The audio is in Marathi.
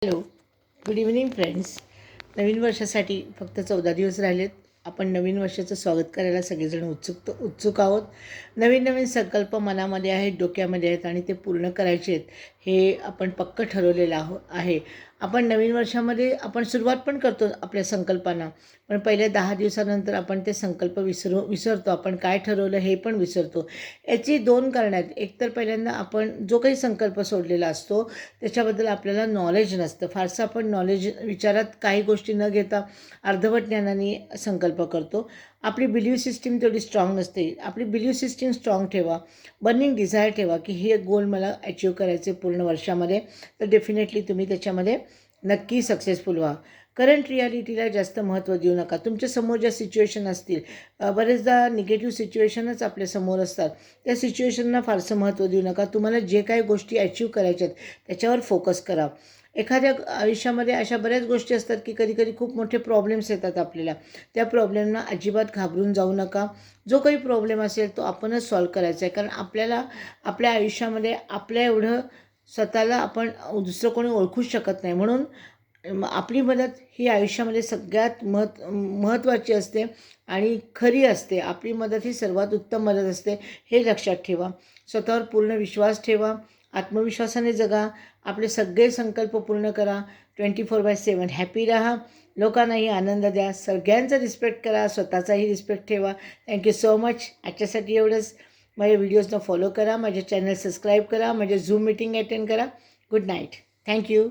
Hello, good evening friends. नवीन वर्षासाठी फक्त 14 दिवस राहिलेत. आपण नवीन वर्षाचं स्वागत करायला सगळेजण उत्सुक आहोत. नवीन नवीन संकल्प मनामध्ये आहेत, डोक्यामध्ये आहेत आणि ते पूर्ण करायचे आहेत हे आपण पक्कं ठरवलेलं आहे. आपण नवीन वर्षामध्ये आपण सुरुवात पण करतो आपल्या संकल्पांना, पण पहिल्या 10 दिवसानंतर आपण ते संकल्प विसरतो. आपण काय ठरवलं हे पण विसरतो. याची दोन कारणं आहेत. एकतर पहिल्यांदा आपण जो काही संकल्प सोडलेला असतो त्याच्याबद्दल आपल्याला नॉलेज नसतं. फारसं आपण नॉलेज विचारात काही गोष्टी न घेता अर्धवट ज्ञानाने संकल्प करतो. आपली बिलीव्ह सिस्टीम तेवढी स्ट्रॉंग नसते. आपली बिलीव्ह सिस्टीम स्ट्रॉंग ठेवा. बर्निंग डिझायर ठेवा की हे गोल मला अचीव करायचे पूर्ण वर्षामध्ये, तर डेफिनेटली तुम्ही त्याच्यामध्ये नक्की सक्सेसफुल व्हा. करंट रियालिटीला जास्त महत्त्व देऊ नका. तुमच्यासमोर ज्या सिच्युएशन असतील, बरेचदा निगेटिव्ह सिच्युएशनच आपल्यासमोर असतात, त्या सिच्युएशनना फारसं महत्त्व देऊ नका. तुम्हाला जे काही गोष्टी अचीव करायच्या आहेत त्याच्यावर फोकस करा. एखाद्या आयुष्यामध्ये अशा बऱ्याच गोष्टी असतात की कधी कधी खूप मोठे प्रॉब्लेम्स येतात आपल्याला. त्या प्रॉब्लेमना अजिबात घाबरून जाऊ नका. जो काही प्रॉब्लेम असेल तो आपणच सॉल्व करायचा आहे, कारण आपल्याला आपल्या आयुष्यामध्ये आपल्या एवढं स्वतःला आपण दुसरं कोणी ओळखूच शकत नाही. म्हणून आपली मदत ही आयुष्यामध्ये सगळ्यात महत्त्वाची असते आणि खरी असते. आपली मदत ही सर्वात उत्तम मदत असते, हे लक्षात ठेवा. स्वतःवर पूर्ण विश्वास ठेवा. आत्मविश्वासाने जगा. आपले सगळे संकल्प पूर्ण करा. 24/7 हॅपी राहा. लोकांनाही आनंद द्या. सगळ्यांचा रिस्पेक्ट करा. स्वतःचाही रिस्पेक्ट ठेवा. Thank you so much. आजच्यासाठी एवढंच. माझ्या व्हिडिओजना फॉलो करा. माझे चॅनल सबस्क्राईब करा. माझे झूम मीटिंग अटेंड करा. Good night. थँक्यू.